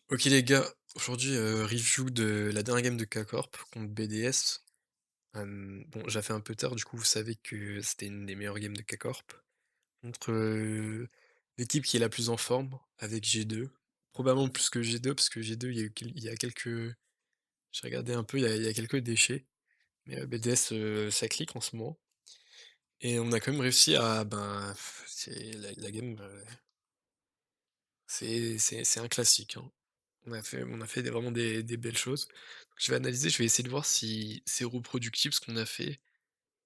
Ok les gars, aujourd'hui review de la dernière game de K-Corp contre BDS. Bon, j'ai fait un peu tard, du coup vous savez que c'était une des meilleures games de K-Corp. Contre l'équipe qui est la plus en forme, avec G2. Probablement plus que G2, parce que G2, il y a quelques. J'ai regardé un peu, il y a quelques déchets. Mais BDS, ça clique en ce moment. Et on a quand même réussi à. Ben, c'est la game, c'est un classique, hein. On a fait vraiment des belles choses. Donc je vais analyser, je vais essayer de voir si c'est reproductible ce qu'on a fait,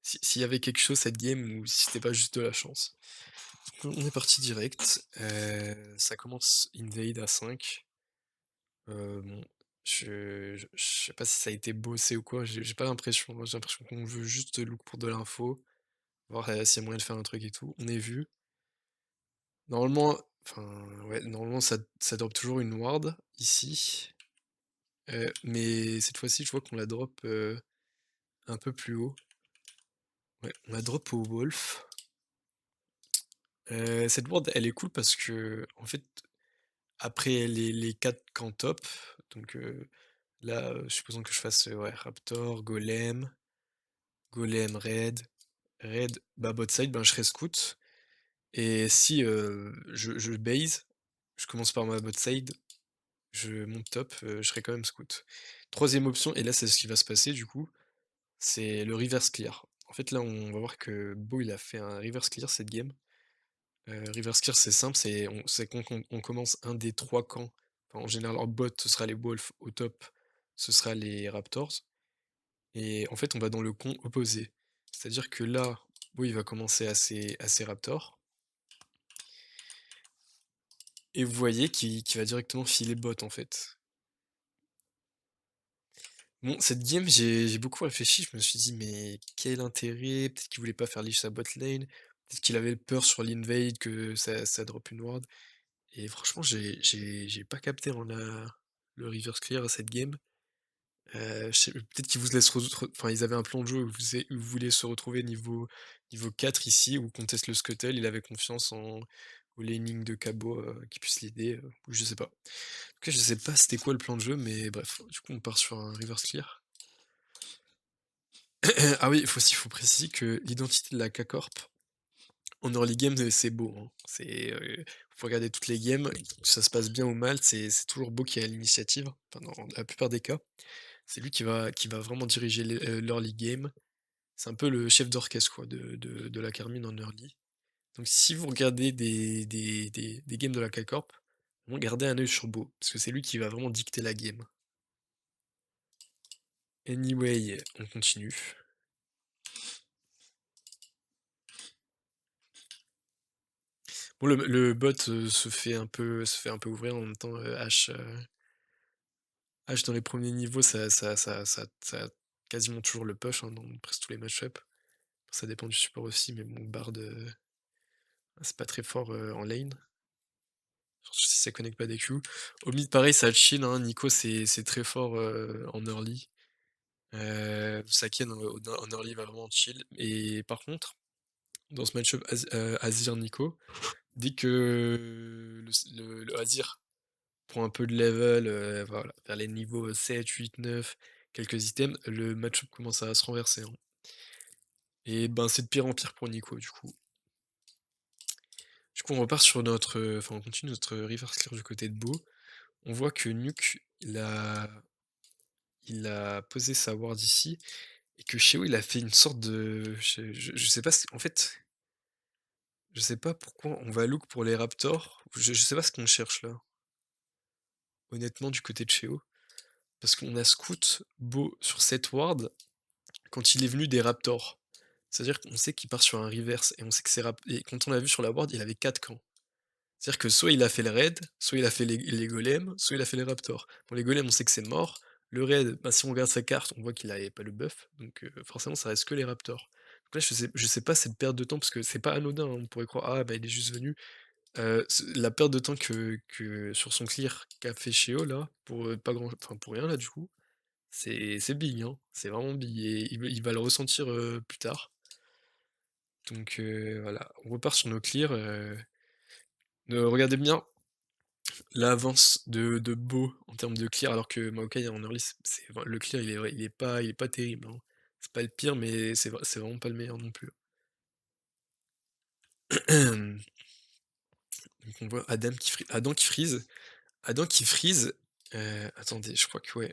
s'il y avait quelque chose cette game ou si c'était pas juste de la chance. Donc on est parti direct, ça commence invade à 5. Bon, je sais pas si ça a été bossé ou quoi, j'ai pas l'impression. Moi, j'ai l'impression qu'on veut juste look pour de l'info, voir, s'il y a moyen de faire un truc et tout. On est vu. Normalement, enfin, ouais, normalement ça drop toujours une ward ici. Mais cette fois-ci, je vois qu'on la drop, un peu plus haut. Ouais, on la drop au Wolf. Cette board, elle est cool parce que, en fait, après les 4 camps top, donc là, supposons que je fasse, ouais, Raptor, Golem, Red, bah, bot side, ben, je serai Scout. Et si je base, je commence par ma bot side, je monte top, je serai quand même Scout. Troisième option, et là, c'est ce qui va se passer du coup. C'est le reverse clear. En fait, là, on va voir que Beau, il a fait un reverse clear cette game. Reverse clear, c'est simple, c'est qu'on commence un des 3 camps. Enfin, en général, en bot, ce sera les Wolves, au top, ce sera les Raptors. Et en fait, on va dans le camp opposé. C'est-à-dire que là, Beau, il va commencer à ses Raptors. Et vous voyez qu'il va directement filer bot, en fait. Bon, cette game, j'ai beaucoup réfléchi, je me suis dit, mais quel intérêt? Peut-être qu'il voulait pas faire leash sa bot lane, peut-être qu'il avait peur sur l'invade que ça drop une ward. Et franchement, j'ai pas capté en le reverse clear à cette game. Peut-être qu'ils vous laissent enfin, ils avaient un plan de jeu où où vous voulez se retrouver niveau 4 ici, où conteste le scuttle, il avait confiance au laning de Cabo qui puisse l'aider, ou je sais pas. En tout cas, je sais pas c'était quoi le plan de jeu, mais bref, du coup on part sur un reverse clear. Ah oui, faut préciser que l'identité de la K-Corp en early game, c'est Beau, hein. Faut regarder toutes les games, que ça se passe bien ou mal, c'est toujours Beau qui a l'initiative, enfin dans la plupart des cas. C'est lui qui va vraiment diriger l'early game. C'est un peu le chef d'orchestre quoi de la Carmine en early. Donc si vous regardez des games de la K-Corp, vraiment gardez un œil sur Beau, parce que c'est lui qui va vraiment dicter la game. Anyway, on continue. Bon, le bot se fait un peu ouvrir en même temps. H dans les premiers niveaux, ça a quasiment toujours le push, hein, dans presque tous les match-up. Ça dépend du support aussi, mais bon, Bard, c'est pas très fort en lane. Surtout si ça connecte pas des Q. Au mid, pareil, ça chill, hein. Nico, c'est très fort en early. Saken en early va vraiment chill. Et par contre, dans ce match-up Azir-Nico, dès que le Azir prend un peu de level, voilà, vers les niveaux 7, 8, 9, quelques items, le match-up commence à se renverser, hein. Et ben, c'est de pire en pire pour Nico, du coup. Du coup, on repart sur enfin, on continue notre reverse clear du côté de Beau. On voit que Nuke, il a posé sa ward ici, et que Sheo, il a fait une sorte de je sais pas en fait, je sais pas pourquoi on va look pour les Raptors. Je sais pas ce qu'on cherche là, honnêtement, du côté de Sheo. Parce qu'on a scout Beau sur cette ward quand il est venu des Raptors. C'est-à-dire qu'on sait qu'il part sur un reverse et on sait que et quand on l'a vu sur la board, il avait 4 camps. C'est-à-dire que soit il a fait le raid, soit il a fait les golems, soit il a fait les raptors. Bon, les golems, on sait que c'est mort. Le raid, bah, si on regarde sa carte, on voit qu'il avait pas le buff, donc forcément ça reste que les raptors. Donc là, je sais pas cette perte de temps, parce que c'est pas anodin, hein. On pourrait croire, ah bah il est juste venu. La perte de temps que sur son clear qu'a fait Sheo là, pour pas grand, enfin pour rien là du coup, c'est big, hein. C'est vraiment big, et il va le ressentir plus tard. Donc voilà, on repart sur nos clears. Regardez bien, l'avance de Beau en termes de clear, alors que Maokai en early, le clear, il est pas terrible, hein. C'est pas le pire, mais c'est vraiment pas le meilleur non plus. Donc on voit Adam qui freeze. Adam qui freeze, attendez, je crois que ouais,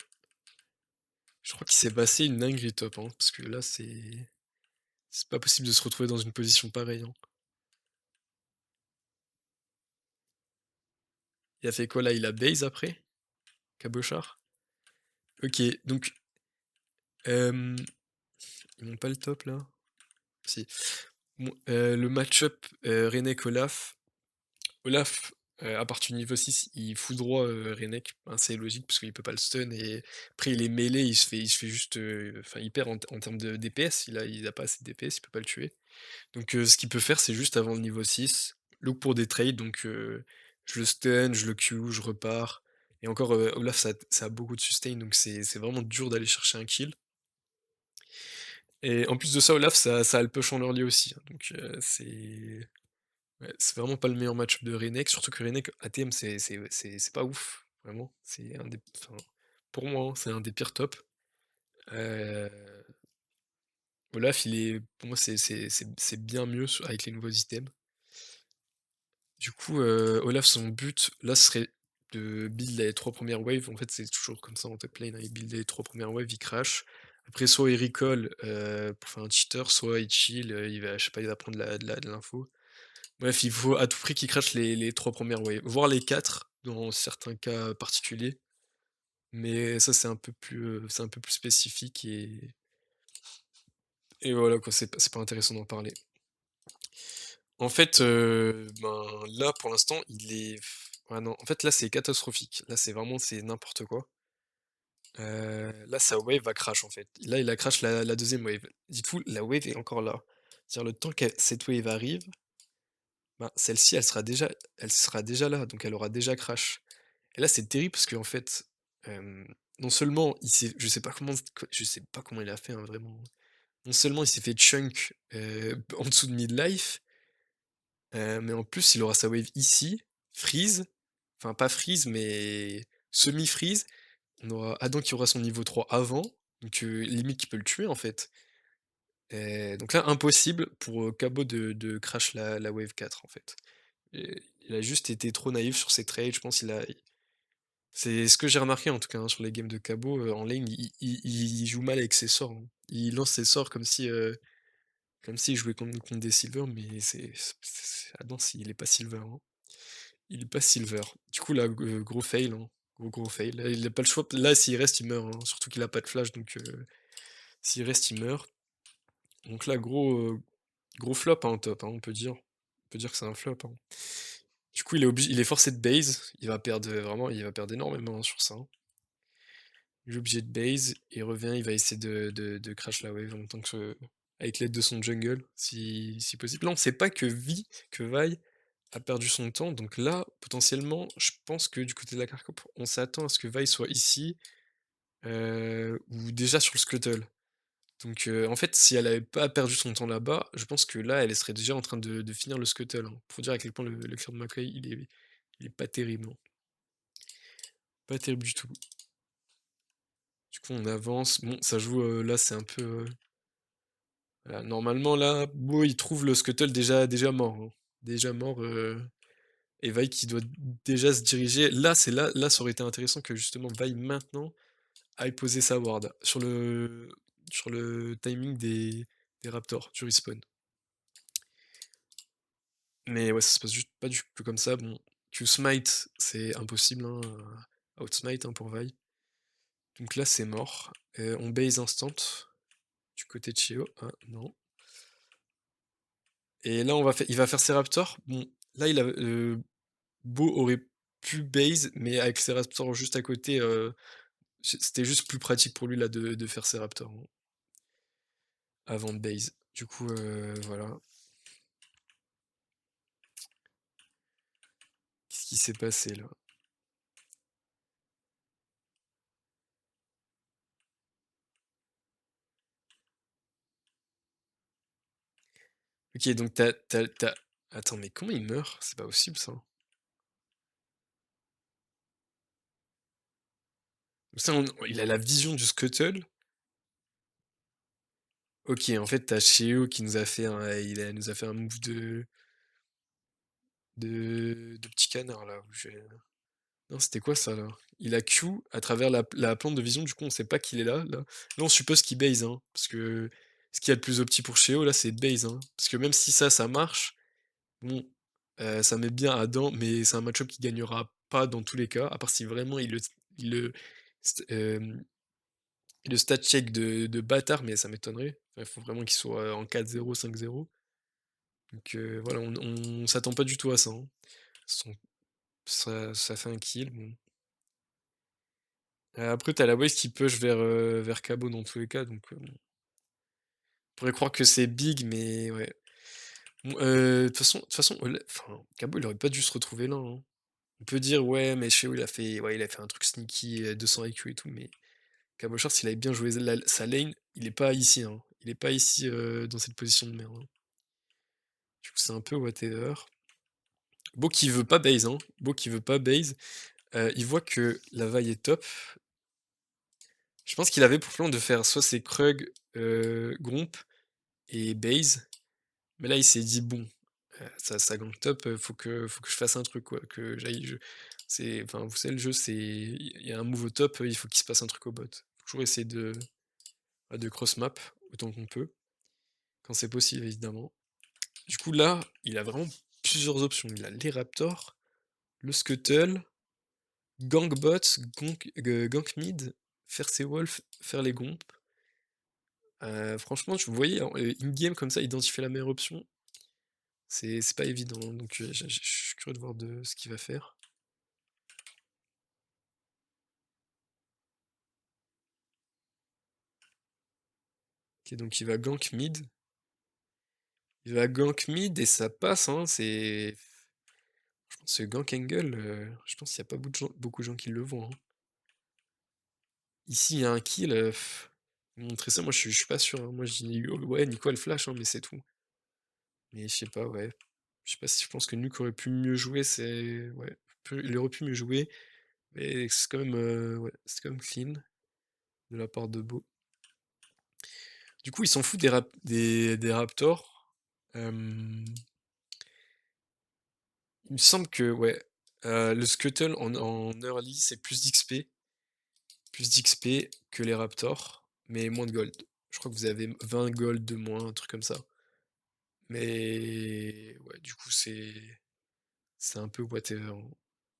je crois qu'il s'est passé une dinguerie top, hein, parce que là, c'est pas possible de se retrouver dans une position pareille, hein. Il a fait quoi là? Il a base après? Cabochard? OK, donc, hem, ils m'ont pas le top là? Si. Bon, le match-up, Renek-Olaf. Olaf, à partir du niveau 6, il foudroie, Renek. Ben, c'est logique parce qu'il peut pas le stun et après il est mêlé, il se fait juste, enfin il perd en termes de DPS, il a pas assez de DPS, il peut pas le tuer. Donc ce qu'il peut faire, c'est juste avant le niveau 6, look pour des trades, donc je le stun, je le Q, je repars et encore, Olaf ça a beaucoup de sustain, donc c'est vraiment dur d'aller chercher un kill et en plus de ça, Olaf ça a le push en early aussi, hein, donc c'est vraiment pas le meilleur match de Renek, surtout que Renek ATM c'est pas ouf, vraiment. C'est un des enfin, pour moi, hein, c'est un des pires tops. Heu, Olaf, pour moi, c'est bien mieux avec les nouveaux items. Du coup, Olaf, son but, là, ce serait de build les 3 premières waves. En fait, c'est toujours comme ça en top lane, hein, il build les 3 premières waves, il crash. Après, soit il recall, pour faire un cheater, soit il chill, il va, je sais pas, il va prendre de l'info. Bref, il faut à tout prix qu'il crache les 3 premières waves, voire les 4 dans certains cas particuliers. Mais ça, c'est un peu plus spécifique et voilà quoi, c'est pas intéressant d'en parler. En fait, ben, là, pour l'instant, ouais, non, en fait, là, c'est catastrophique. Là, c'est n'importe quoi. Là, sa wave va crash, en fait. Là, il a crash la 2e wave. Dites-vous, la wave est encore là. C'est-à-dire le temps que cette wave arrive, ben, celle-ci, elle sera déjà là, donc elle aura déjà crash. Et là, c'est terrible parce qu'en fait, non seulement je sais pas comment il a fait, hein, vraiment. Non seulement il s'est fait chunk, en dessous de midlife, mais en plus, il aura sa wave ici, freeze, enfin pas freeze, mais semi-freeze. On aura Adam qui aura son niveau 3 avant, donc limite qui peut le tuer en fait. Donc là, impossible pour, Cabot de crash la wave 4 en fait. Et il a juste été trop naïf sur ses trades, je pense c'est ce que j'ai remarqué en tout cas, hein, sur les games de Cabot, en lane, il joue mal avec ses sorts, hein. Il lance ses sorts comme s'il jouait contre des silver, mais Adam, il est pas silver, hein. Il est pas silver. Du coup là, gros fail, hein. Gros fail. Là, il a pas le choix. Là, s'il reste, il meurt, hein. Surtout qu'il a pas de flash, donc s'il reste, il meurt. Donc là, gros flop, hein, top, hein, on peut dire. On peut dire que c'est un flop, hein. Du coup, il est forcé de base. Il va perdre énormément, hein, sur ça, hein. Il est obligé de base, il revient, il va essayer de crash la wave en même temps avec l'aide de son jungle, si possible. Là, on sait pas que Vi a perdu son temps, donc là, potentiellement, je pense que du côté de la Carcop, on s'attend à ce que Vi soit ici, ou déjà sur le Scuttle. Donc en fait, si elle avait pas perdu son temps là-bas, je pense que là, elle serait déjà en train de finir le Scuttle, hein, pour dire à quel point le clear de McCoy, il est pas terrible, hein. Pas terrible du tout. Du coup, on avance. Bon, ça joue, là, c'est un peu, voilà, normalement là, Beau il trouve le Scuttle déjà mort, hein. Déjà mort, et Vi qui doit déjà se diriger. Là, ça aurait été intéressant que justement Vi maintenant aille poser sa ward sur le timing des Raptors, du respawn. Mais ouais, ça se passe juste pas du tout comme ça. Bon, Q-Smite, c'est impossible, hein, Outsmite, hein, pour Vi. Donc là, c'est mort. On base instant du côté de Chio. Ah non. Et là, il va faire ses Raptors. Bon, là, Beau aurait pu base, mais avec ses Raptors juste à côté, c'était juste plus pratique pour lui là de faire ses Raptors, hein, avant de base. Du coup, voilà. Qu'est-ce qui s'est passé là? Ok, donc attends, mais comment il meurt? C'est pas possible ça. Ça, il a la vision du scuttle. OK, en fait, tu as Sheo qui nous a fait nous a fait un move de petit canard là, où j'ai non, c'était quoi ça là? Il a Q à travers la plante de vision, du coup, on sait pas qu'il est là, là. Là, on suppose qu'il base, hein, parce que ce qu'il y a de plus opti pour Sheo là, c'est de base, hein. Parce que même si ça marche, bon, ça met bien Adam, mais c'est un match-up qui gagnera pas dans tous les cas, à part si vraiment il le st le stat check de bâtard, mais ça m'étonnerait. Il faut vraiment qu'il soit en 4-0, 5-0. Donc voilà, on s'attend pas du tout à ça, hein. Son ça fait un kill, bon. Après tu as la Waze qui push vers Cabo dans tous les cas, donc bon. On pourrait croire que c'est big, mais ouais. Bon, de toute façon, enfin, Cabo il aurait pas dû se retrouver là, hein. On peut dire: «Ouais, mais Sheo il a fait un truc sneaky, 200 IQ et tout», mais Cabochard s'il avait bien joué sa lane, il est pas ici, hein. Il est pas ici, dans cette position de merde, hein. Du coup, c'est un peu whatever. Beau qui veut pas base, hein. Beau qui veut pas base. Il voit que la vaille est top. Je pense qu'il avait pour plan de faire soit ses Krug, Gromp et base, mais là il s'est dit: «Bon, ça gank top, faut que je fasse un truc quoi, que j'aille je» enfin, vous savez le jeu, il y a un move au top, il faut qu'il se passe un truc au bot. Faut toujours essayer de cross map autant qu'on peut, quand c'est possible évidemment. Du coup là, il a vraiment plusieurs options. Il a les Raptors, le Scuttle, gank bot, gank mid, faire ses wolves, faire les gomps. Franchement, vous voyez, in-game comme ça, identifier la meilleure option, c'est pas évident, hein, donc je suis curieux de voir de ce qu'il va faire. OK, donc il va gank mid. Il va gank mid et ça passe, hein, je pense que gank angle, je pense qu'il y a pas beaucoup de gens qui le voient, hein. Ici, il y a un kill, montrer ça, moi je suis pas sûr, hein. Moi je dis: «Oh ouais, Nico a le flash, hein», mais c'est tout. Mais je sais pas, ouais. Je sais pas si je pense que Nuke aurait pu mieux jouer, ouais, il aurait pu mieux jouer, mais c'est quand même, ouais, c'est quand même clean de la part de Beau. Du coup, il s'en fout des Raptors. Il me semble que ouais, le Scuttle en early, c'est plus d'XP que les Raptors, mais moins de gold. Je crois que vous avez 20 gold de moins, un truc comme ça. Mais ouais, du coup, c'est un peu whatever, hein.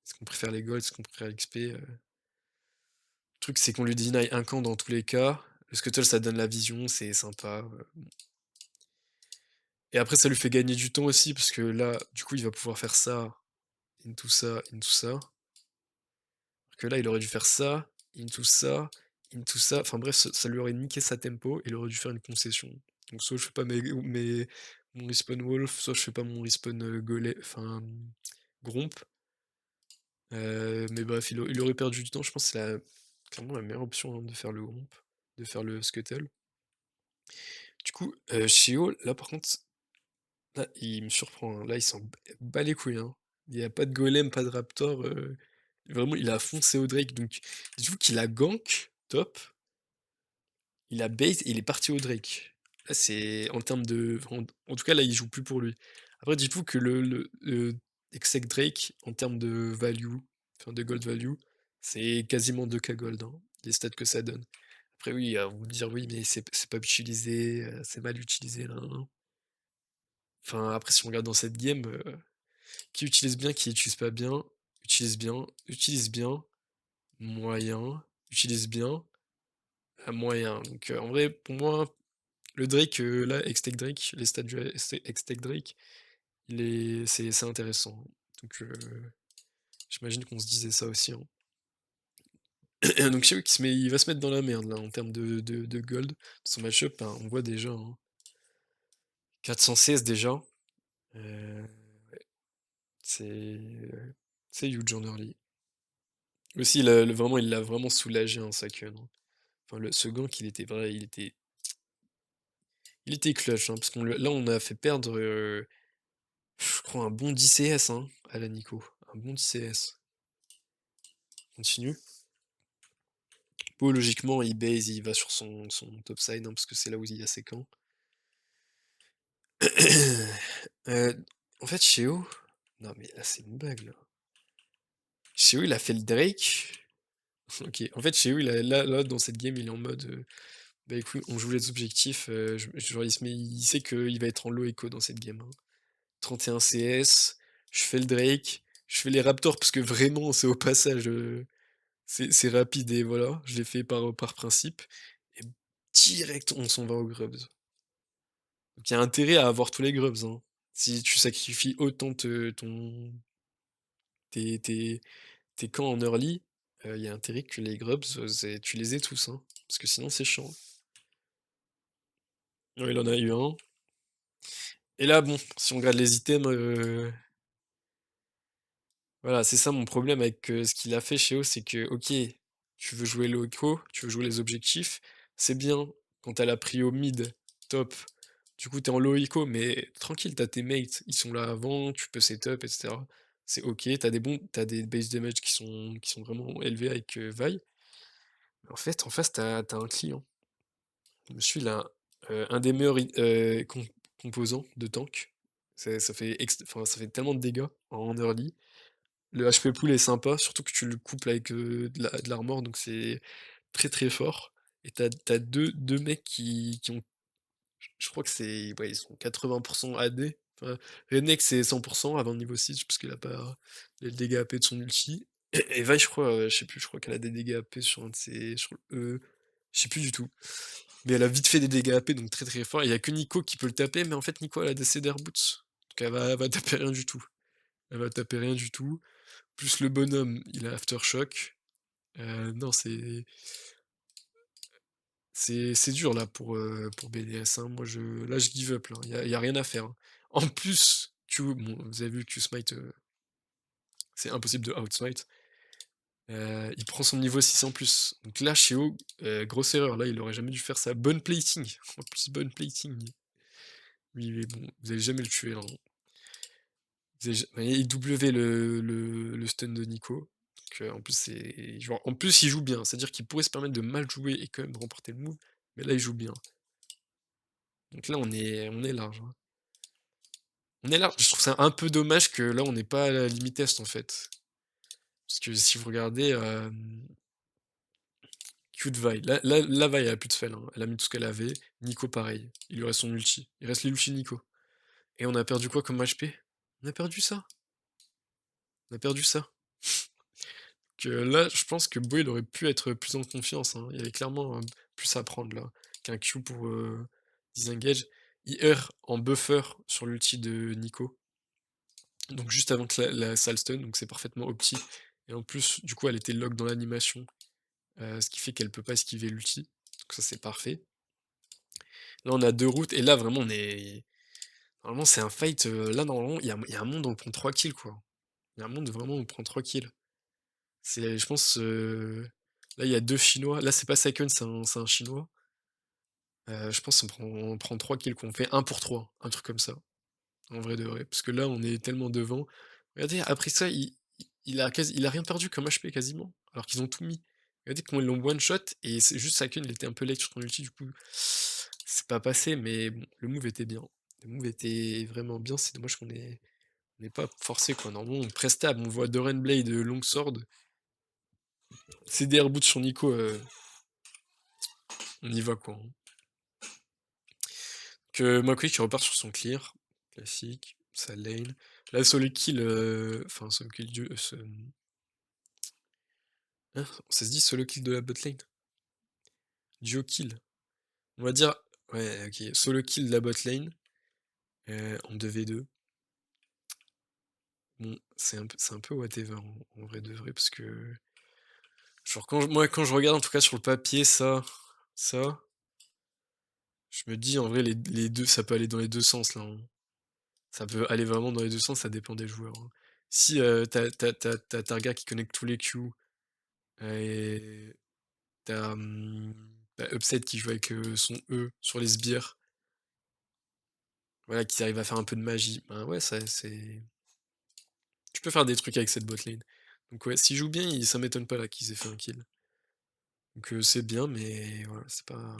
Est-ce qu'on préfère les golds? Est-ce qu'on préfère l'XP? Le truc, c'est qu'on lui deny un camp dans tous les cas. Le Scuttle, ça donne la vision, c'est sympa, et après, ça lui fait gagner du temps aussi, parce que là, du coup, il va pouvoir faire ça, into ça, into ça. Alors que là, il aurait dû faire ça, into ça, into ça. Enfin bref, ça lui aurait niqué sa tempo, il aurait dû faire une concession. Donc soit je fais pas mon respawn wolf, soit je fais pas mon respawn enfin gromp. Mais bref, il aurait perdu du temps. Je pense que c'est clairement la meilleure option, hein, de faire le gromp, de faire le scuttle. Du coup, Shio, là par contre, là, il me surprend, hein. Là, il s'en bat les couilles, hein. Il y a pas de golem, pas de raptor, vraiment, il a foncé au Drake. Donc, dites-vous qu'il a gank, top, il a bait et il est parti au Drake. Là, c'est en termes de en tout cas, là, il joue plus pour lui. Après, dites-vous que le exec Drake, en termes de value, enfin de gold value, c'est quasiment 2K gold, hein, les stats que ça donne. Après oui, vous me dire: «Oui, mais c'est pas utilisé, c'est mal utilisé, nin nin nin». Enfin, après si on regarde dans cette game, qui utilise bien, qui utilise pas bien, utilise bien, moyen, utilise bien, moyen. Donc en vrai, pour moi, le Drake, là, Hextech Drake, les stats du Hextech Drake, c'est intéressant. Donc j'imagine qu'on se disait ça aussi, hein. Donc Xiao il va se mettre dans la merde là en termes de gold. Son match-up, hein, on voit déjà, hein, 416 déjà. Euh, c'est c'est huge en early. Aussi, vraiment, il l'a vraiment soulagé, hein, Saken, hein. Enfin, ce gank, il était clutch, hein, parce là, on a fait perdre, je crois, un bon 10 CS, hein, à la Nico. Un bon 10 CS. Continue. Beau logiquement, il base, il va sur son top side, hein, parce que c'est là où il y a ses camps. En fait, Shéo non mais là, c'est une blague, là. Shéo, il a fait le Drake. OK. En fait, Shéo, il a là, dans cette game, il est en mode, «Bah, écoute, on joue les objectifs», genre, il sait qu'il va être en low eco dans cette game, hein. 31 CS, je fais le Drake, je fais les Raptors parce que vraiment, c'est au passage, c'est rapide et voilà, je l'ai fait par principe et direct, on s'en va aux grubs. Donc il y a intérêt à avoir tous les grubs, hein. Si tu sacrifies autant tes camps en early, il y a intérêt que les grubs, tu les aies tous, hein, parce que sinon c'est chiant. Ouais, il en a eu un et là bon, si on regarde les items, voilà, c'est ça mon problème avec, ce qu'il a fait Shéo, c'est que, OK, tu veux jouer low eco, tu veux jouer les objectifs, c'est bien quand tu la prio mid, top, du coup, tu es en low eco, mais tranquille, tu tes mates, ils sont là avant, tu peux setup et cetera. C'est OK, tu des base damage qui sont vraiment élevés avec, Vi. Mais en fait, en face, tu as un client. Monsieur, il a, un des meilleurs composants de tank. Ça fait enfin, ça fait tellement de dégâts en early. Le HP pool est sympa, surtout que tu le couples avec, de l'armor, donc c'est très, très fort et t'as deux mecs qui ont je crois que c'est ouais, ils sont 80 AD. Enfin, Redneck, c'est 100 avant le niveau 6 parce qu'il a pas il a le dégâts AP de son ulti et Vi, je crois, je sais plus, je crois qu'elle a des dégâts AP sur un de ses sur le E, je sais plus du tout. Mais elle a vite fait des dégâts AP, donc très, très fort. Il y a que Nico qui peut le taper, mais en fait, Nico, elle a des Cedar Boots, donc elle va taper rien du tout. Elle va taper rien du tout. Plus le bonhomme, il a Aftershock. Non, c'est dur là pour BDS, hein. Moi je give up là, y a rien à faire, hein. En plus, bon, vous avez vu Q-Smite, c'est impossible de outsmite. Il prend son niveau 6 en plus. Donc là, Sheo, grosse erreur, là, il aurait jamais dû faire ça. Bonne plating, en plus bonne plating. Oui, mais bon, vous allez jamais le tuer là, hein. Il W le stun de Nico. Donc, en plus, c'est genre en plus, il joue bien. C'est-à-dire qu'il pourrait se permettre de mal jouer et quand même remporter le move, mais là, il joue bien. Donc là, on est large, hein. On est large. Je trouve ça un peu dommage que là, on n'est pas à la limite est, en fait. Parce que si vous regardez, Q de Vi, là, Vi, elle a plus de spell, hein. Elle a mis tout ce qu'elle avait. Nico, pareil. Il lui reste son ulti. Il reste les ulti Nico. Et on a perdu quoi comme HP? On a perdu ça. On a perdu ça. Que là, je pense que Bo, il aurait pu être plus en confiance, hein. Il y avait clairement, plus à prendre là, qu'un Q pour, disengage. Il erre en buffer sur l'ulti de Nico, donc juste avant que la salle stun, donc c'est parfaitement opti et en plus, du coup, elle était lock dans l'animation, ce qui fait qu'elle peut pas esquiver l'ulti, donc ça, c'est parfait. Là, on a 2 routes et là, vraiment, on est normalement, c'est un fight, là, normalement, il y a un monde où on prend 3 kills, quoi. Il y a un monde vraiment où on prend 3 kills. C'est je pense, là, il y a 2 Chinois. Là, c'est pas Saikun, c'est un Chinois. Je pense on prend 3 kills, quoi. On fait 1 pour 3, un truc comme ça, en vrai de vrai. Parce que là, on est tellement devant. Regardez, après ça, il a rien perdu comme HP quasiment, alors qu'ils ont tout mis. Regardez comment ils l'ont one shot et c'est juste Saikun, il était un peu late sur son ulti, du coup, c'est pas passé, mais bon, le move était bien. Le move était vraiment bien, c'est dommage qu'on ait pas forcé, quoi. Normalement, on prestable, on voit Doran Blade, Longsword, CDR boot sur Nico, on y va, quoi, hein. Que Makui qui repart sur son clear, classique, sa lane. Là, solo kill, enfin solo kill hein? Ça se dit solo kill de la bot lane? Duo kill. On va dire, ouais, OK, solo kill de la bot lane, en 2v2. Bon, c'est un peu whatever en vrai de vrai parce que genre quand je regarde en tout cas sur le papier ça, je me dis en vrai les 2 ça peut aller dans les 2 sens là, hein. Ça peut aller vraiment dans les 2 sens, ça dépend des joueurs, hein. Si, tu as Targa qui connecte tous les Q, et tu Upset qui joue avec, son E sur les sbires, voilà, qui arrive à faire un peu de magie. Ben ouais, ça c'est tu peux faire des trucs avec cette bot lane. Donc ouais, s'il joue bien, ça m'étonne pas là qu'ils aient fait un kill. Donc c'est bien, mais voilà, c'est pas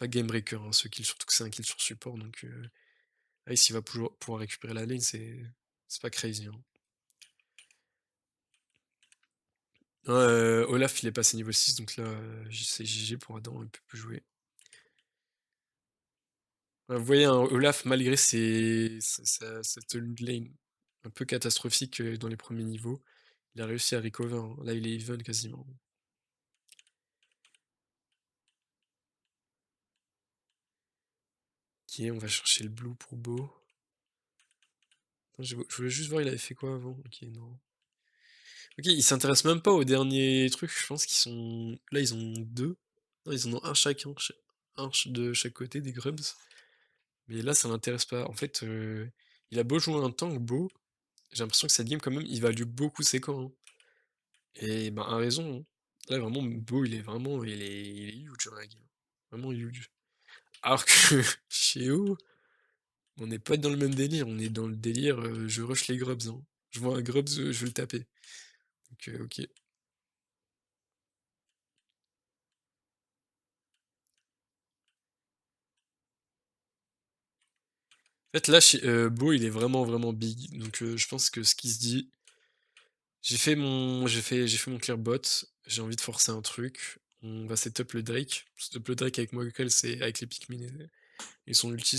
game breaker, hein, ce kill, surtout que c'est un kill sur support, donc Ice il va pouvoir récupérer la lane, c'est pas crazy, hein. Ouais, Olaf il est passé niveau 6 donc là, c'est GG pour Adam, il peut plus jouer. Vous voyez, hein, Olaf malgré cette lane un peu catastrophique, dans les premiers niveaux, il a réussi à recover, hein. Là il est even quasiment. OK, on va chercher le blue pour Beau. Attends, je voulais juste voir il avait fait quoi avant? OK, non. OK, ils s'intéressent même pas aux derniers trucs, je pense qu'ils sont là ils ont 2. Non, ils en ont un chacun, de chaque côté des grubs, mais là ça l'intéresse pas. En fait, il a beau jouer un tank Beau, j'ai l'impression que cette game quand même, il value beaucoup ses camps, hein, et ben, a raison, hein. Là vraiment Beau il est huge dans la game, vraiment huge. Alors que chez eux, on n'est pas dans le même délire, on est dans le délire, je rush les grubs, hein. Je vois un grubs, je vais le taper. Donc OK. En fait, là, Beau, il est vraiment, vraiment big. Donc, je pense que ce qui se dit, j'ai fait mon clear bot, j'ai envie de forcer un truc. On va setup le Drake. Setup le Drake avec Miracle, c'est avec les Pikmin et son ulti,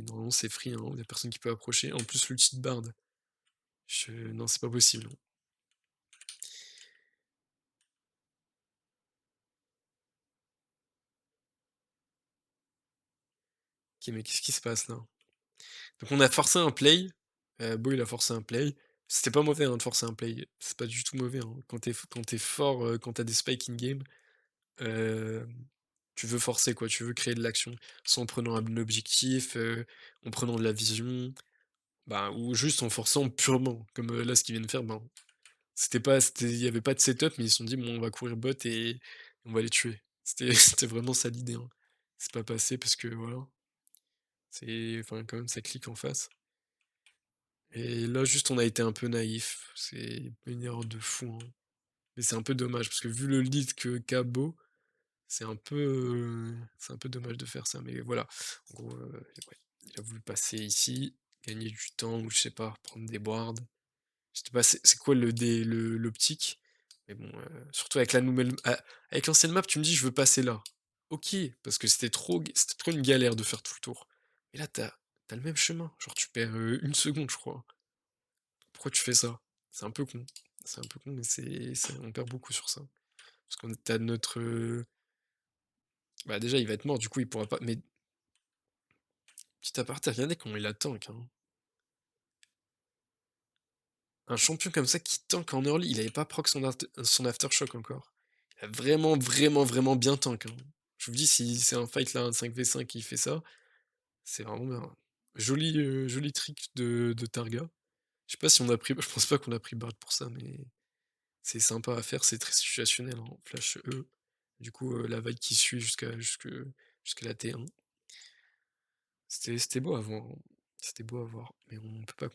normalement, c'est free, hein, il y a personne qui peut approcher. En plus, l'ulti de Bard, non, c'est pas possible. OK, mais qu'est-ce qui se passe là? Donc, on a forcé un play. Beau, il a forcé un play. C'était pas mauvais, hein, de forcer un play. C'est pas du tout mauvais, hein. Quand t'es fort, quand t'as des spikes in game, Hem, tu veux forcer quoi, tu veux créer de l'action, soit en prenant un objectif, en prenant de la vision, bah, ou juste en forçant purement, comme, là ce qu'ils viennent de faire, ben, il y avait pas de setup, mais ils se sont dit: «Bon, on va courir bot et on va les tuer». C'était c'était vraiment ça l'idée, hein. C'est pas passé parce que voilà, enfin quand même ça clique en face et là juste on a été un peu naïf, c'est une erreur de fou, hein, mais c'est un peu dommage parce que vu le lead que qu'a Beau, c'est un peu dommage de faire ça, mais voilà. En gros, ouais, il a voulu passer ici, gagner du temps ou je sais pas, prendre des wards. Je sais pas c'est quoi l'optique, mais bon, surtout avec la nouvelle avec l'ancienne map, tu me dis: «Je veux passer là». OK, parce que c'était trop une galère de faire tout le tour. Mais là, t'as le même chemin, genre tu perds, 1 seconde, je crois. Pourquoi tu fais ça? C'est un peu con. C'est un peu con, mais on perd beaucoup sur ça. Parce qu'on tu notre, bah, déjà, il va être mort, du coup, il pourra pas mais petit aparté, regardez comment il a tank, hein. Un champion comme ça qui tank en early, il avait pas proc son aftershock encore. Il a vraiment, vraiment, vraiment bien tank, hein. Je vous dis, si c'est un fight là, un 5v5 qui fait ça, c'est vraiment bien. Joli trick de Targa. Je sais pas si on a pris je pense pas qu'on a pris Bard pour ça, mais c'est sympa à faire, c'est très situationnel, hein. Flash E, du coup, la vague qui suit jusqu'à la T1. C'était beau à voir, hein. C'était beau à voir, mais on peut pas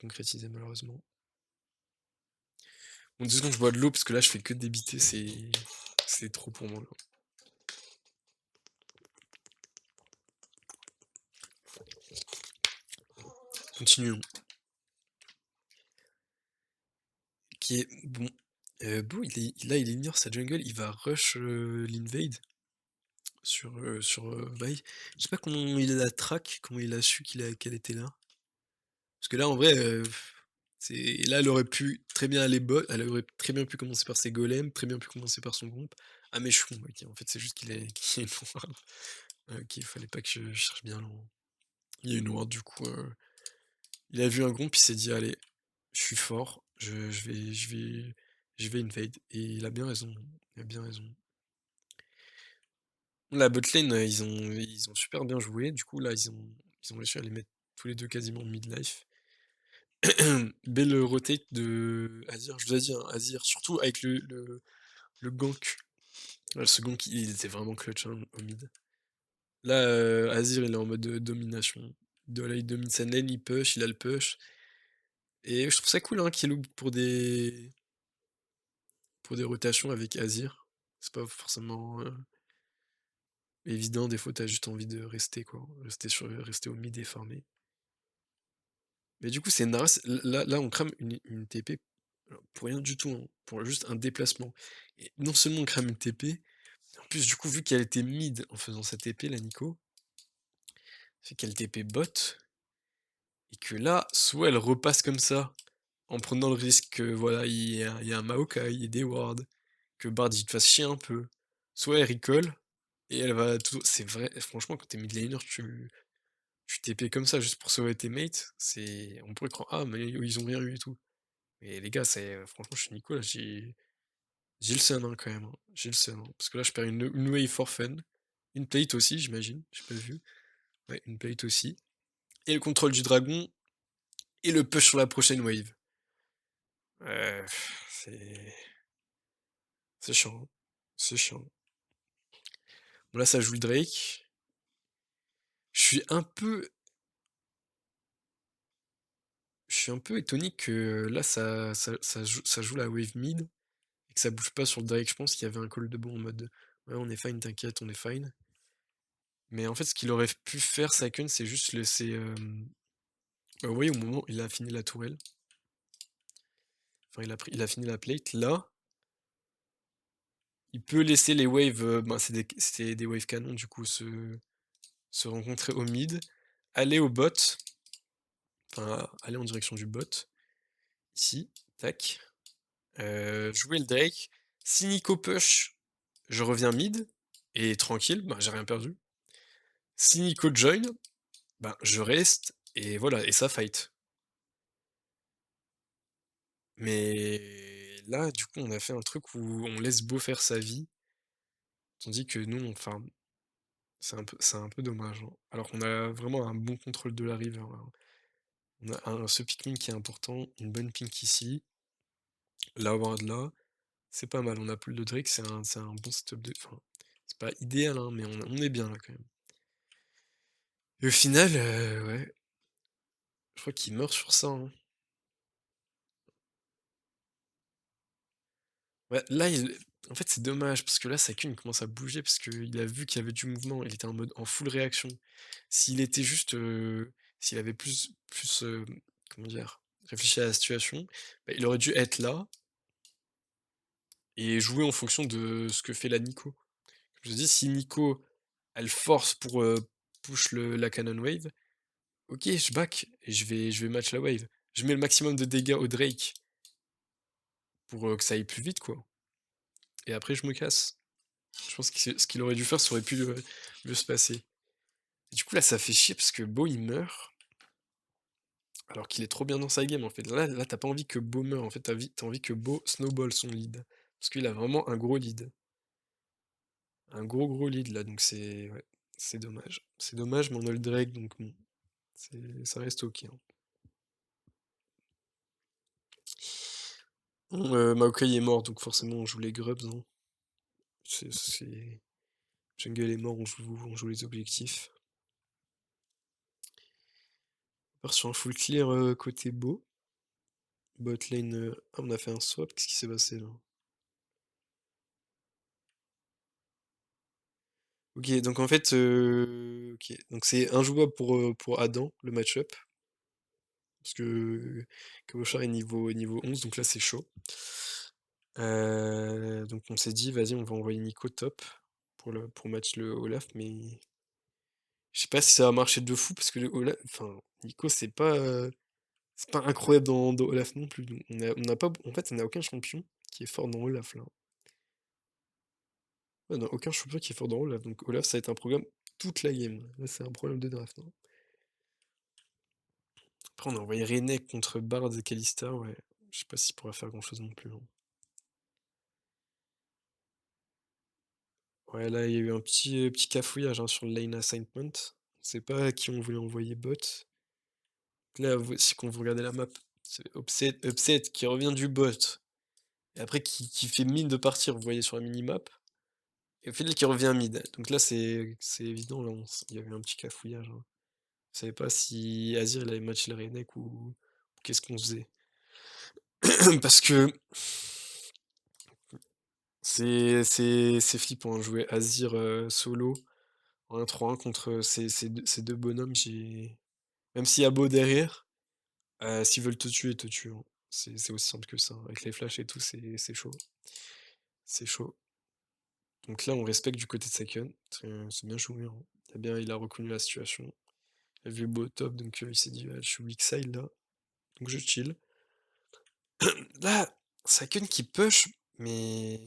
concrétiser malheureusement. Bon, 2 secondes, je bois de l'eau parce que là, je fais que débiter, c'est trop pour moi, là. Continuons. OK, bon, Beau, il ignore sa jungle, il va rush, l'invade sur Bae. Je sais pas comment il a track, comment il a su qu'elle était là. Parce que là, en vrai, elle aurait pu très bien aller bot, elle aurait très bien pu commencer par ses golems, très bien pu commencer par son groupe. Ah mais je suis con, OK, en fait, c'est juste qu'il est noir. OK, il fallait pas que je cherche bien loin. Il est noir, du coup, il a vu un groupe, il s'est dit: «Allez, je suis fort, je vais invade» et il a bien raison, il a bien raison. La bot lane, ils ont super bien joué, du coup, là, ils ont réussi à les mettre tous les 2 quasiment mid-life. Belle rotate de Azir, je vous ai dit, hein, Azir, surtout avec le gank. Ce gank, il était vraiment clutch, hein, au mid. Là, Azir, il est en mode, domination. Là, il domine sa lane, il push, il a le push et je trouve ça cool, hein, qu'il look pour des rotations avec Azir. C'est pas forcément, évident, des fois t'as juste envie de rester quoi, rester au mid et farmer. Mais du coup c'est naze, là on crame une TP, alors pour rien du tout, hein, pour juste un déplacement et non seulement on crame une TP, en plus du coup vu qu'elle était mid en faisant sa TP la Nico, c'est qu'elle TP bot et que là, soit elle repasse comme ça, en prenant le risque que voilà, il y a un Maokai, il y ait des wards, que Bard il te fasse chier un peu, soit elle recall et elle va tout c'est vrai, franchement quand tu es mid laner, tu TP comme ça juste pour sauver tes mates, c'est on pourrait croire: «Ah mais ils ont rien eu et tout». Mais les gars, franchement je suis Nico là, j'ai le seum, hein, quand même, hein. J'ai le seum, hein, parce que là je perds une wave for fun, une plate aussi j'imagine, j'ai pas vu. Ouais, une plate aussi et le contrôle du dragon et le push sur la prochaine wave. Heu, c'est chiant, hein. C'est chiant. Bon là ça joue le Drake. Je suis un peu je suis un peu étonné que là ça joue la wave mid et que ça bouge pas sur le Drake. Je pense qu'il y avait un call de bon en mode: «Ouais on est fine, t'inquiète, on est fine». Mais en fait ce qu'il aurait pu faire Saken, c'est juste laisser, vous voyez au moment où il a fini la tourelle, enfin il a fini la plate, là, il peut laisser les waves, ben c'était des waves canons du coup se rencontrer au mid, aller au bot, enfin aller en direction du bot, ici, tac, jouer le Drake. Si Nico push, je reviens mid et tranquille, ben, j'ai rien perdu. Si Nico join, ben, je reste et voilà et ça fight. Mais là, du coup, on a fait un truc où on laisse Beau faire sa vie, tandis que nous, on farm. C'est un peu dommage, hein. Alors qu'on a vraiment un bon contrôle de la river, hein. On a ce Pikmin qui est important, une bonne pink ici, la ward là, c'est pas mal. On a plus de Drake, c'est un bon setup de. Enfin, c'est pas idéal, hein, mais on est bien là quand même. Et au final, ouais, je crois qu'il meurt sur ça, hein. Ouais, là, en fait, c'est dommage parce que là, sa queue, il commence à bouger parce qu'il a vu qu'il y avait du mouvement. Il était en mode en full réaction. S'il était juste, s'il avait plus, comment dire, réfléchi à la situation, bah, il aurait dû être là et jouer en fonction de ce que fait la Nico. Je me dis, si Nico, elle force pour push la Cannon Wave, ok, je back et je vais match la wave. Je mets le maximum de dégâts au Drake pour que ça aille plus vite, quoi. Et après, je me casse. Je pense que ce qu'il aurait dû faire, ça aurait pu mieux se passer. Et du coup, là, ça fait chier parce que Beau, il meurt, alors qu'il est trop bien dans sa game, en fait. Là, t'as pas envie que Beau meure, en fait, t'as envie que Beau snowball son lead. Parce qu'il a vraiment un gros lead. Un gros, gros lead, là, donc c'est ouais, c'est dommage. C'est dommage, mais on a le Drake, donc bon, ça reste ok, hein. Bon, Maokai est mort, donc forcément, on joue les grubs, hein. C'est Jungle est mort, on joue les objectifs. On part sur un full clear côté Beau. Bot lane, ah, on a fait un swap, qu'est-ce qui s'est passé là? Ok, donc en fait, ok, donc c'est injouable pour Adam, le match-up, parce que Cabochard est niveau 11, donc là c'est chaud. Donc on s'est dit, vas-y, on va envoyer Nico top pour match le Olaf, mais je sais pas si ça va marcher de fou, parce que le Olaf, enfin, Nico, c'est pas incroyable dans Olaf non plus. Donc on n'a pas, en fait, on n'a aucun champion qui est fort dans Olaf là. Ouais, on a aucun champion qui est fort dans Olaf, donc Olaf, ça va être un programme toute la game. Là, c'est un problème de draft, hein. Après, on a envoyé Renek contre Bard et Kalista, ouais. Je sais pas s'il pourra faire grand-chose non plus, hein. Ouais, là, il y a eu un petit cafouillage hein, sur le lane assignment. On sait pas à qui on voulait envoyer bot. Là, si quand vous regardez la map, c'est Upset qui revient du bot, et après qui fait mine de partir, vous voyez sur la mini-map, et au final qui revient mid. Donc là, c'est évident, là, il y avait un petit cafouillage, hein. Je savais pas si Azir il avait match les Renek ou qu'est-ce qu'on faisait. Parce que C'est flippant, hein, jouer Azir, solo en 1-3-1 contre ces deux bonhommes, j'ai même s'il y a beau derrière, s'ils veulent te tuer, ils te tuent, hein. C'est aussi simple que ça, hein. Avec les flashs et tout, c'est chaud. C'est chaud. Donc là, on respecte du côté de Saken. C'est bien joué, hein. Il a reconnu la situation. Il a vu le beau top, donc il s'est dit: «Ouais, je suis weak side là, donc je chill». Là, Saken qui push, mais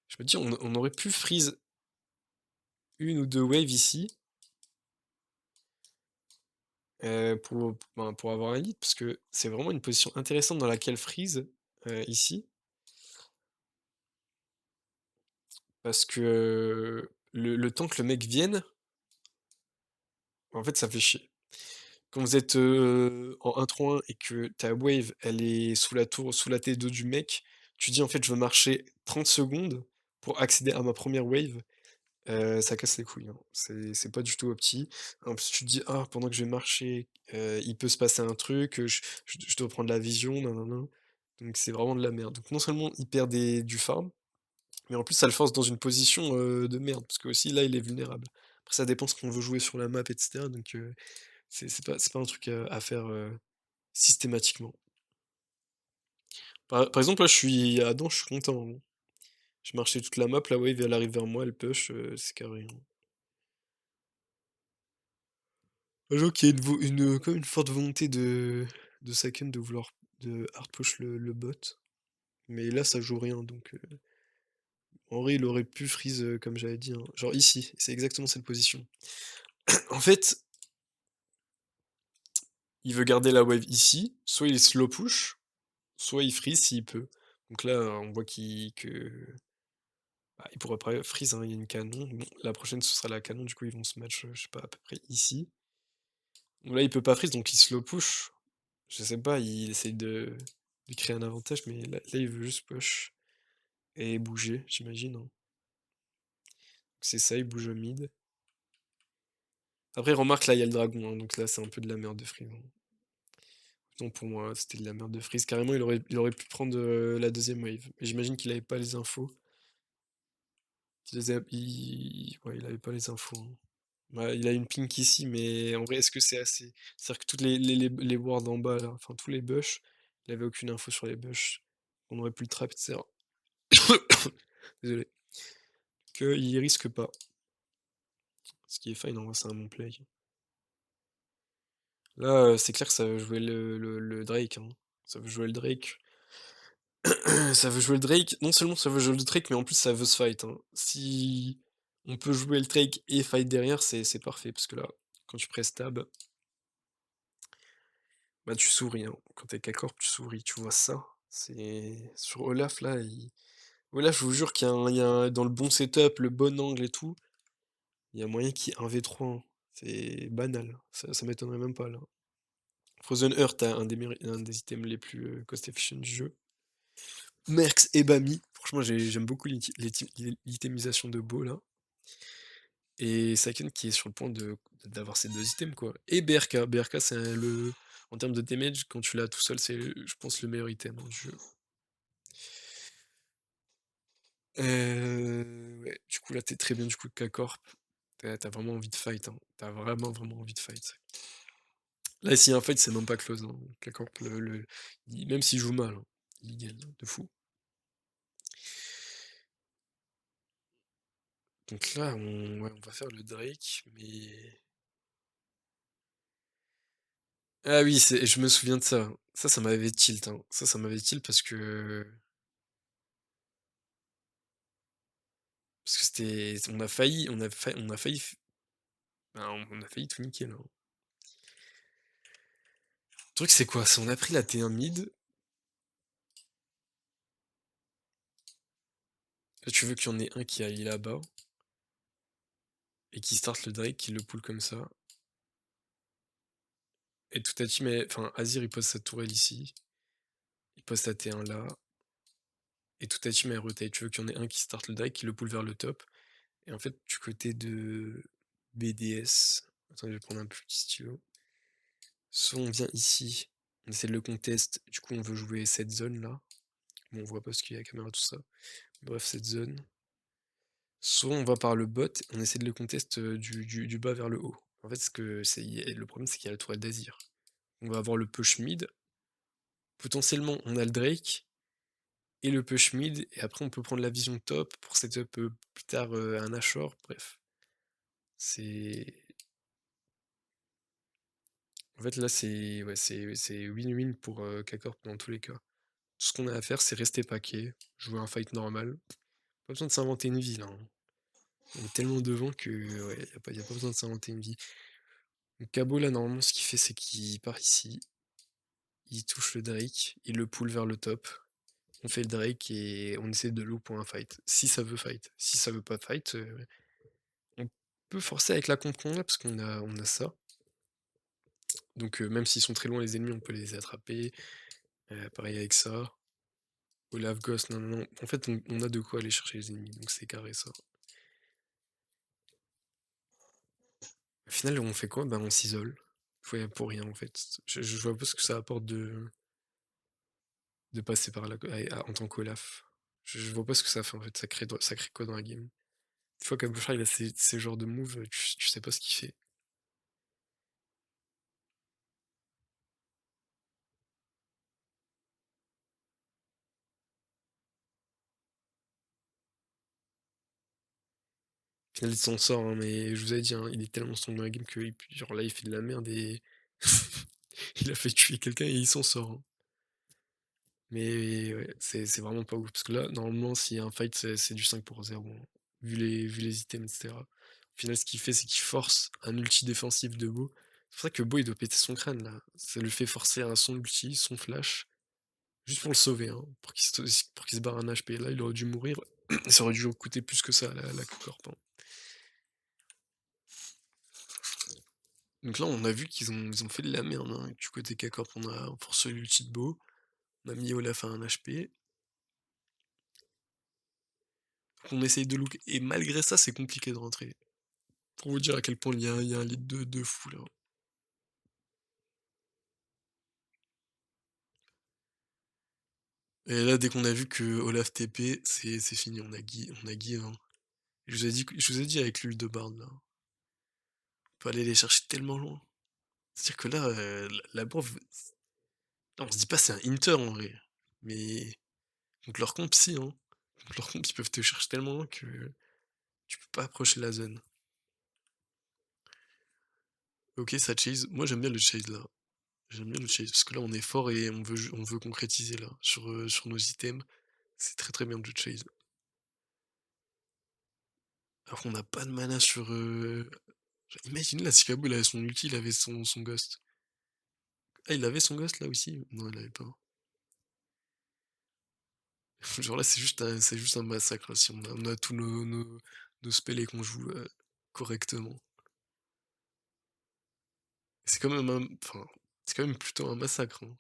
je me dis on aurait pu freeze une ou 2 waves ici, pour avoir un lead, parce que c'est vraiment une position intéressante dans laquelle freeze, ici. Parce que, le temps que le mec vienne, en fait, ça fait chier. Quand vous êtes, en 1-3-1 et que ta wave, elle est sous la tour, sous la T2 du mec, tu dis: «En fait, je veux marcher 30 secondes pour accéder à ma première wave», ça casse les couilles, hein. C'est pas du tout opti. En plus, tu te dis: «Ah, pendant que je vais marcher, il peut se passer un truc, je dois prendre la vision, nin donc c'est vraiment de la merde. Donc non seulement il perd du farm, mais en plus ça le force dans une position, de merde, parce que aussi là, il est vulnérable. Après ça dépend ce qu'on veut jouer sur la map et cetera, donc c'est pas un truc, à faire, systématiquement. Par exemple, là, je suis à Adam, je suis content, hein. Je marchais toute la map, la wave elle arrive vers moi, elle push, c'est carré, hein. Sachant qu'il y a quand même une forte volonté de Saken de vouloir de hard push le bot, mais là ça joue rien, donc en vrai il aurait pu freeze, comme j'avais dit, hein. Genre ici, c'est exactement cette position. En fait, il veut garder la wave ici, soit il slow push, soit il freeze s'il peut. Donc là, on voit bah, il pourrait pas freeze, hein, il y a une canon. Bon, la prochaine ce sera la canon, du coup ils vont se match, je sais pas, à peu près ici. Donc là il peut pas freeze, donc il slow push. Je sais pas, il essaye de créer un avantage, mais là il veut juste push et bouger, j'imagine, hein. C'est ça, il bouge au mid. Après remarque là il y a le dragon, hein, donc là c'est un peu de la merde de freeze, hein. Non, pour moi c'était de la merde de freeze. Carrément il aurait pu prendre, la deuxième wave. Mais j'imagine qu'il avait pas les infos. Qu'il les a ouais, il avait pas les infos, hein. Ouais, il a une pink ici, mais en vrai, est-ce que c'est assez? C'est-à-dire que toutes les wards en bas là, enfin tous les bush, il avait aucune info sur les bush. On aurait pu le trap, et cetera. Désolé. Qu'il risque pas. Ce qui est fine, en vrai, c'est un bon play. Là, c'est clair que ça veut jouer le Drake, hein. Ça veut jouer le Drake. Ça veut jouer le Drake. Non seulement ça veut jouer le Drake, mais en plus ça veut se fight, hein. Si on peut jouer le Drake et fight derrière, c'est parfait. Parce que là, quand tu presses tab, bah tu souris, hein. Quand t'es K-Corp, tu souris, tu vois ça. C'est sur Olaf là, Olaf, je vous jure dans le bon setup, le bon angle et tout, il y a moyen qu'il y ait un V3, hein. C'est banal. Ça m'étonnerait même pas là. Frozen Earth, un des items les plus cost efficient du jeu. Merx et Bami, franchement j'aime beaucoup l'itemisation de Beau là. Et Saken qui est sur le point d'avoir ces deux items quoi. Et BRK, BRK c'est en termes de damage, quand tu l'as tout seul, c'est je pense le meilleur item hein, du jeu. Ouais, du coup là t'es très bien du coup de K-Corp. T'as vraiment envie de fight, hein. T'as vraiment vraiment envie de fight. Là s'il y a un fight c'est même pas close, hein. K-Corp, même s'il joue mal, hein, il gagne de fou. Donc là ouais, on va faire le Drake, mais ah oui, je me souviens de ça. Ça m'avait tilt, hein. Ça m'avait tilt parce que ben, on a failli tout niquer, là, hein. Le truc, c'est quoi? C'est on a pris la T1 mid, là, tu veux qu'il y en ait un qui aille là-bas et qui start le Drake, qui le pull comme ça et toute ta team enfin, Azir, il pose sa tourelle ici, il pose sa T1 là et toute ta team, elle rotate. Tu veux qu'il y en ait un qui start le Drake, qui le pull vers le top et en fait, du côté de BDS, attends, je vais prendre un plus petit stylo. Soit on vient ici, on essaie de le contest, du coup on veut jouer cette zone là. bon, on voit pas parce qu'il y a la caméra, tout ça. Bref, cette zone. Soit on va par le bot, on essaie de le contest, du bas vers le haut. En fait, ce que c'est y a le problème, c'est qu'il y a la tourelle d'Azir. On va avoir le push mid, potentiellement on a le Drake et le push mid et après on peut prendre la vision top pour setup, plus tard, un Nashor, bref. C'est en fait là c'est ouais, c'est win-win pour, K-Corp dans tous les cas. Tout ce qu'on a à faire, c'est rester paquet, jouer un fight normal. Pas besoin de s'inventer une vie là, hein. On est tellement devant que, ouais, y a pas besoin de s'inventer une vie. Donc Cabo là, normalement, ce qu'il fait, c'est qu'il part ici, il touche le Drake, il le pull vers le top. On fait le Drake et on essaie de loop pour un fight. Si ça veut fight. Si ça veut pas fight, on peut forcer avec la comp qu'on a parce qu'on a ça. Donc même s'ils sont très loin les ennemis, on peut les attraper. Pareil avec ça. Olaf Ghost, non, non, non. En fait, on a de quoi aller chercher les ennemis, donc c'est carré ça. Au final, on fait quoi? Ben on s'isole. Ouais, pour rien en fait. Je vois pas ce que ça apporte de passer par là en tant qu'Olaf. Je vois pas ce que ça fait en fait, ça crée quoi dans la game? Une fois qu'Abouchar il a ces genres de moves, tu sais pas ce qu'il fait. Au final il s'en sort, hein, mais je vous avais dit, hein, il est tellement strong dans la game que genre là il fait de la merde et il a fait tuer quelqu'un et il s'en sort, hein. Mais ouais, c'est vraiment pas ouf. Parce que là, normalement, s'il y a un fight, c'est du 5 pour 0, hein, vu les items, etc. Au final, ce qu'il fait, c'est qu'il force un ulti défensif de Beau. C'est pour ça que Beau, il doit péter son crâne, là. Ça lui fait forcer à son ulti, son flash, juste pour le sauver, hein, pour qu'il se barre un HP. Là, il aurait dû mourir. Ça aurait dû coûter plus que ça, la corp, hein. Donc là, on a vu qu'ils ont fait de la merde, hein. Du côté K-Corp, on a forcé l'ulti de Beau. On a mis Olaf à un HP. On essaye de look. Et malgré ça, c'est compliqué de rentrer. Pour vous dire à quel point il y a un lead de fou là. Et là, dès qu'on a vu que Olaf TP, c'est fini, on a give, hein. Je vous ai dit avec l'huile de barde là. On peut aller les chercher tellement loin. C'est-à-dire que là, la bourre, on se dit pas c'est un Inter en vrai. Mais contre leur comp, si, hein. Contre leur comp, ils peuvent te chercher tellement loin que tu peux pas approcher la zone. Ok, ça chase. Moi j'aime bien le chase là. J'aime bien le chase parce que là on est fort et on veut concrétiser là sur nos items. C'est très très bien de chase. Alors qu'on n'a pas de mana sur. Imagine là, si Kabo il avait son ulti, il avait son ghost. Ah, il avait son ghost là aussi? Non, il l'avait pas. Genre là, c'est juste un massacre, là, si on a tous nos spells et qu'on joue correctement. C'est quand même enfin, c'est quand même plutôt un massacre, hein.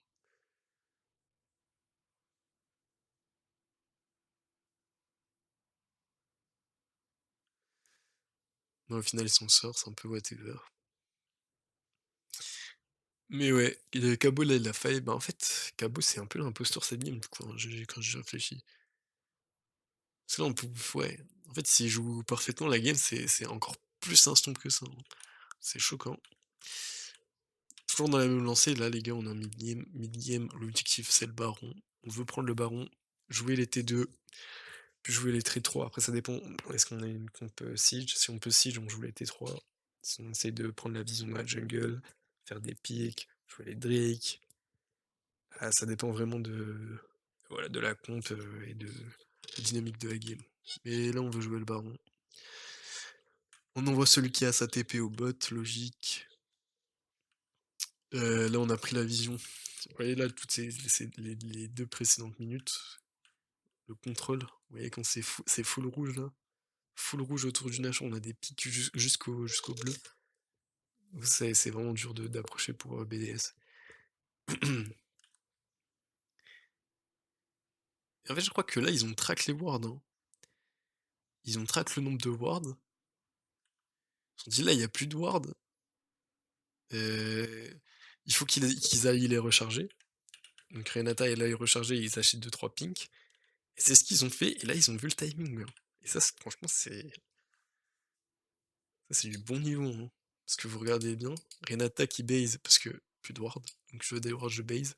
Mais au final, il s'en sort, c'est un peu whatever. Mais ouais, Kabo là, il a failli. Bah en fait, Kabo c'est un peu l'imposteur cette game, du coup, hein, quand j'y réfléchis. Parce que là, ouais. En fait, s'il joue parfaitement la game, c'est encore plus instant que ça, hein. C'est choquant. Toujours dans la même lancée, là les gars, on est en mid-game. Mid-game, l'objectif c'est le baron. On veut prendre le baron, jouer les T2, puis jouer les T3. Après ça dépend, est-ce qu'on a une comp siege? Si on peut siege, on joue les T3. Si on essaye de prendre la vision de la jungle, faire des pics, jouer les Drake. Ah, ça dépend vraiment voilà, de la comp et de la dynamique de la game. Mais là on veut jouer le baron. On envoie celui qui a sa TP au bot, logique. Là on a pris la vision. Vous voyez là, toutes les 2 précédentes minutes, le contrôle, vous voyez quand c'est full rouge là, full rouge autour du Nashor, on a des pics jusqu'au bleu. C'est vraiment dur d'approcher pour BDS. Et en fait, je crois que là, ils ont track les wards, hein. Ils ont track le nombre de wards. Ils ont dit là, il n'y a plus de wards. Il faut qu'ils aillent les recharger. Donc Renata, elle aille recharger, ils achètent 2-3 pinks. Et c'est ce qu'ils ont fait et là, ils ont vu le timing, hein. Et ça, franchement, c'est du bon niveau, hein. Parce que vous regardez bien, Renata qui base parce que plus de ward, donc je veux des wards, je base.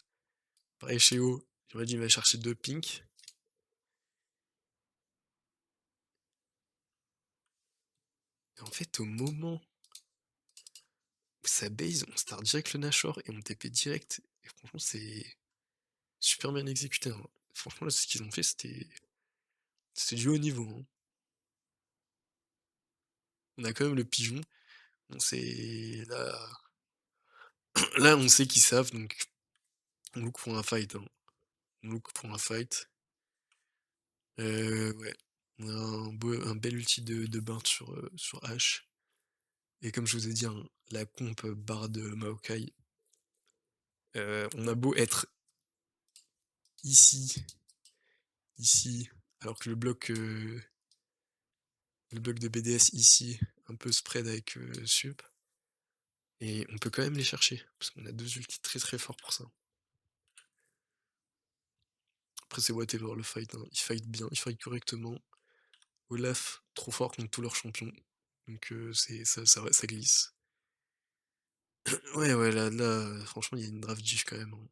Pareil chez O, il m'a dit il va chercher 2 pink. Et en fait, au moment où ça base, on start direct le Nashor et on TP direct. Et franchement, c'est super bien exécuté, hein. Franchement, là, ce qu'ils ont fait, c'était du haut niveau, hein. On a quand même le pigeon. On sait là, là, on sait qu'ils savent, donc on look pour un fight, hein. On look pour un fight. Ouais. On a un bel ulti de Bard sur H. Et comme je vous ai dit, hein, la comp Bard Maokai, on a beau être ici, ici, alors que le bloc de BDS ici, un peu spread avec Sup, et on peut quand même les chercher, parce qu'on a 2 ultis très très forts pour ça. Après c'est whatever le fight, hein. Ils fight bien, ils fight correctement. Olaf, trop fort contre tous leurs champions. Donc ça glisse. Ouais, ouais, là, franchement, il y a une draft gif quand même, hein.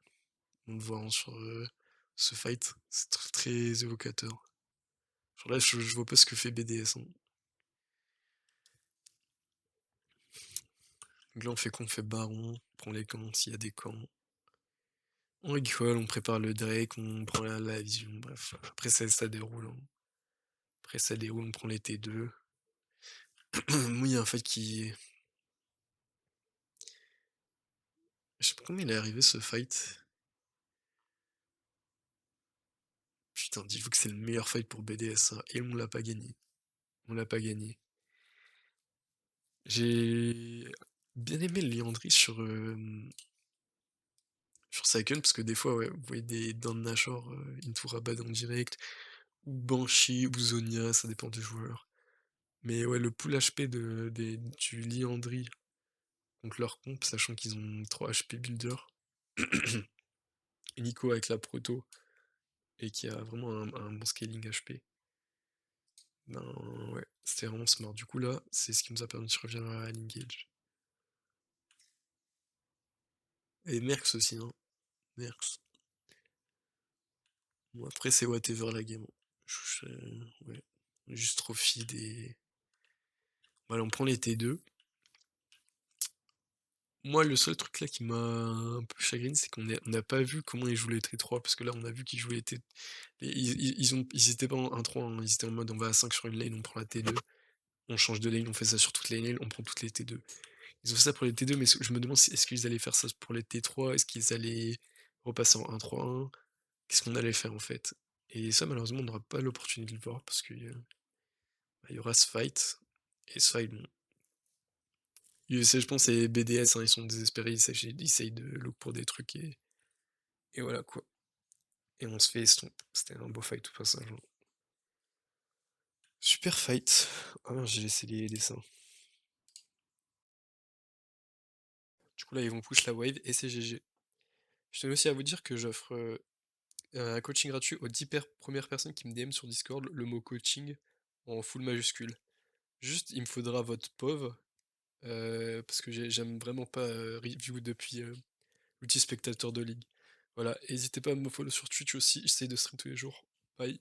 On le voit hein, sur ce fight, c'est très évocateur. Genre là, je vois pas ce que fait BDS, hein. Donc là, on fait quoi? On fait Baron, on prend les camps s'il y a des camps. On rigole, on prépare le Drake, on prend la vision, bref. Après, ça déroule, hein. Après, ça déroule, on prend les T2. Moi, il y a un fight qui. Je sais pas comment il est arrivé ce fight. Putain, dis-vous que c'est le meilleur fight pour BDS, hein, et on l'a pas gagné. On l'a pas gagné. J'ai bien aimé le Liandry sur Saiken, parce que des fois, ouais, vous voyez des Dan Nashor into Rabad en direct, ou Banshee, ou Zonia, ça dépend du joueur. Mais ouais, le pool HP du Liandry contre leur comp, sachant qu'ils ont 3 HP builder, et Nico avec la proto, et qui a vraiment un bon scaling HP, ben ouais, c'était vraiment smart. Du coup là, c'est ce qui nous a permis de revenir à l'engage. Et Mercs aussi, hein. Mercs. Bon, après, c'est whatever la game, hein. Ouais. Juste trop feed et. Voilà, on prend les T2. Moi, le seul truc là qui m'a un peu chagriné, c'est qu'on n'a pas vu comment ils jouent les T3. Parce que là, on a vu qu'ils jouaient les T. Ils étaient pas en 1-3, hein, ils étaient en mode on va à 5 sur une lane, on prend la T2. On change de lane, on fait ça sur toutes les lanes, on prend toutes les T2. Ils ont fait ça pour les T2, mais je me demande est-ce qu'ils allaient faire ça pour les T3? Est-ce qu'ils allaient repasser en 1-3-1? Qu'est-ce qu'on allait faire en fait? Et ça, malheureusement, on n'aura pas l'opportunité de le voir parce qu'il y aura ce fight. Et ce fight, bon. UEC, je pense, c'est BDS, hein, ils sont désespérés, ils essayent de look pour des trucs et voilà quoi. Et on se fait estompe. C'était un beau fight au passage, hein. Super fight. Ah non, j'ai laissé les dessins. Du coup là, ils vont push la wave et c'est GG. Je tenais aussi à vous dire que j'offre un coaching gratuit aux 10 premières personnes qui me DM sur Discord le mot coaching en full majuscule. Juste, il me faudra votre POV, parce que j'aime vraiment pas review depuis l'outil spectateur de ligue. Voilà, n'hésitez pas à me follow sur Twitch aussi, j'essaie de stream tous les jours. Bye.